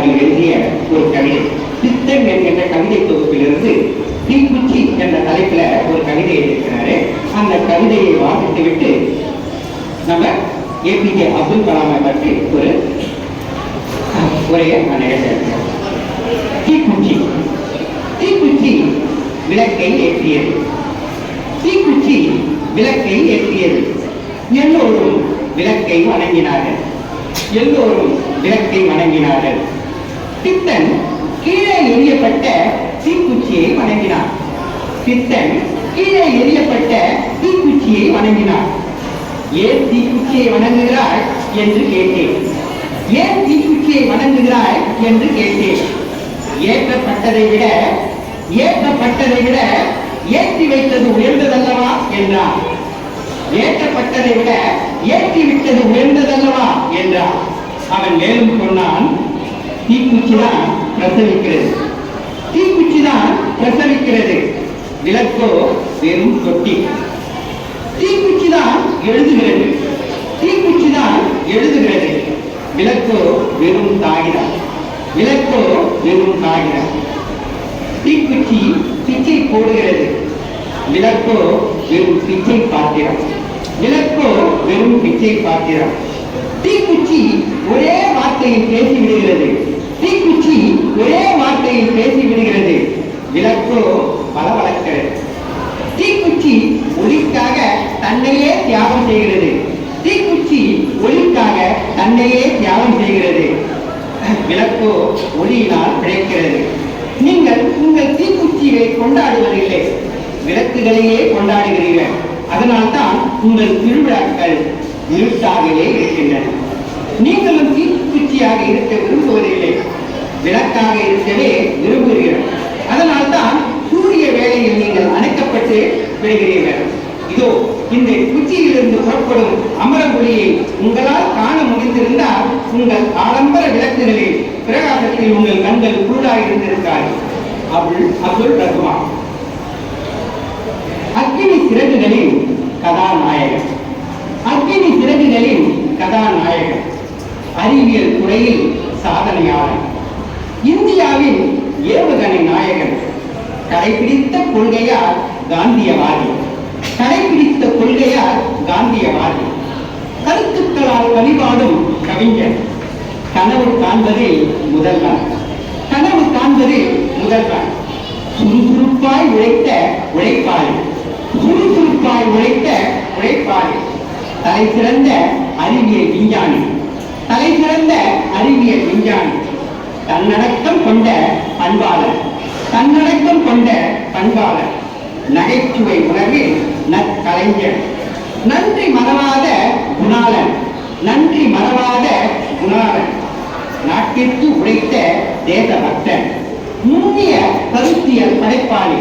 அவர்கள் எழுதிய ஒரு கவிதை. சித்தன் என்கின்ற கவிதை தொகுப்பிலிருந்து தீக்குச்சி என்ற தலைப்பில் ஒரு கவிதை எழுதியிருக்கிறாரு. அந்த கவிதையை வாசித்து விட்டு நம்ம ஏபிஜே அப்துல் கலாமை பற்றி ஒரு உரையை நான் நிகழ்ச்சியிருக்கிறேன். தீக்குச்சி. தீக்குச்சி விளக்கை ஏற்றியது. தீக்குச்சி விளக்கை ஏற்றியது. எல்லோரும் விளக்கை வணங்கினார்கள். எல்லோரும் விளக்கை வணங்கினார்கள். பித்தன் கீழே எரியப்பட்ட தீக்குச்சியை வணங்கினார். பித்தன் கீழே எரியப்பட்ட தீக்குச்சியை வணங்கினார். ஏன் தீக்குச்சியை வணங்குகிறாய் என்று கேட்டேன். ஏன் தீக்குச்சியை வணங்குகிறாய் என்று கேட்டேன். ஏற்றப்பட்டதை விட ஏற்றி வைத்தது உயர்ந்ததல்லவா என்றார். ஏற்றப்பட்டதை விட ஏற்றி விட்டது உயர்ந்ததல்லவா என்றார். அவன் மேலும் சொன்னான், தீக்குச்சிதான் பிரசவிக்கிறது. தீக்குச்சிதான் பிரசவிக்கிறது. விளக்கோ வெறும் தொட்டி. தீக்குச்சிதான் எழுதுகிறது. தீக்குச்சிதான் எழுதுகிறது. விளக்கோ வெறும் காகிதம். விளக்கோ வெறும் காகிதம். தீக்குச்சி பிச்சை போடுகிறது. விளக்கோ வெறும் பிச்சை பாத்திரம். விளக்கோ வெறும் பிச்சை பாத்திரம். தீக்குச்சி ஒரே வார்த்தையில் பேசிவிடுகிறது. தீக்குச்சி ஒரே வார்த்தையில் பேசிவிடுகிறது. விளக்கோ பளபளக்கிறது. தீக்குச்சி ஒளிக்காக தன்னையே தியாகம் செய்கிறது. தீக்குச்சி ஒளிக்காக தன்னையே தியாகம் செய்கிறது. விளக்கோ ஒளியினால் பிழைக்கிறது. நீங்கள் உங்கள் தீக்குச்சியை கொண்டாடுவதில்லை, விளக்குகளையே கொண்டாடுகிறீர்கள். அதனால்தான் உங்கள் திருவிழாக்கள் இருட்டாகவே இருக்கின்றன. நீங்களும் தீக்குச்சியாக இருக்க விரும்புவதில்லை, விளக்காக இருக்கவே விரும்புகிறீர்கள். அதனால்தான் சூரிய வேளையில் நீங்கள் அணைக்கப்பட்டு விடுகிறீர்கள். இதோ இந்த குச்சியிலிருந்து புறப்படும் அமரபொழியை உங்களால் காண முடிந்திருந்தால் உங்கள் ஆடம்பர விளக்குகளில் பிரகாசத்தில் உங்கள் கண்கள் குருடாக இருந்திருக்காது. அப்துல் ரஹ்மான். அக்கினி சிறகுகளின் கதாநாயகன். அக்கினி சிறகுகளின் கதாநாயகன். அறிவியல் துறையில் சாதனையாளர். இந்தியாவின் ஏவுகணை நாயகன். கடைபிடித்த கொள்கையால் காந்தியவாதி. கடைபிடித்த கொள்கையால் காந்தியவாதி. கருத்துக்களால் வழிபாடும் கவிஞர். கனவு காண்பதில் முதல்வன். கனவு காண்பதில் முதல்வன். சுறுசுறுப்பாய் உழைத்த உழைப்பாளி. சுறுசுறுப்பாய் உழைத்த உழைப்பாளி. தலை சிறந்த அறிவியல் விஞ்ஞானி. தலை சிறந்த அறிவியல் விஞ்ஞானி. தன்னடக்கம் கொண்ட பண்பாளர். தன்னடக்கம் கொண்ட பண்பாளர். நகைச்சுவை உணர்வில் நற்கலைஞர். நன்றி மறவாத குணாளன். நன்றி மறவாத குணாளன். நாட்டிற்கு உழைத்த தேசபக்தன். நுண்ணிய கருத்தியல் படைப்பாளி.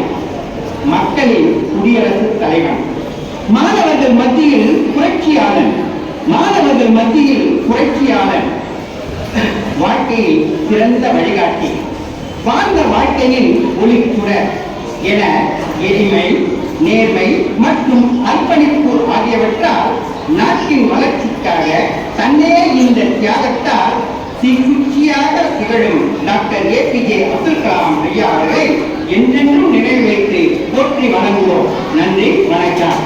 மக்களின் குடியரசுத் தலைவன். மாணவர்கள் மத்தியில் புரட்சியாளன். மாணவர்கள் மத்தியில் புரட்சியாளன். வாழ்க்கையில் சிறந்த வழிகாட்டி. வாழ்ந்த வாழ்க்கையின் ஒளிச்சுடர் என எளிமை, நேர்மை மற்றும் அர்ப்பணிப்பு ஆகியவற்றால் நாட்டின் வளர்ச்சிக்காக தன்னே இந்த தியாகத்தால் தீக்குச்சியாக திகழும் டாக்டர் ஏபிஜே அப்துல் கலாம் ஐயா அவர்களை என்றென்றும் நினைவு வைத்து போற்றி வணங்குவோம். நன்றி, வணக்கம்.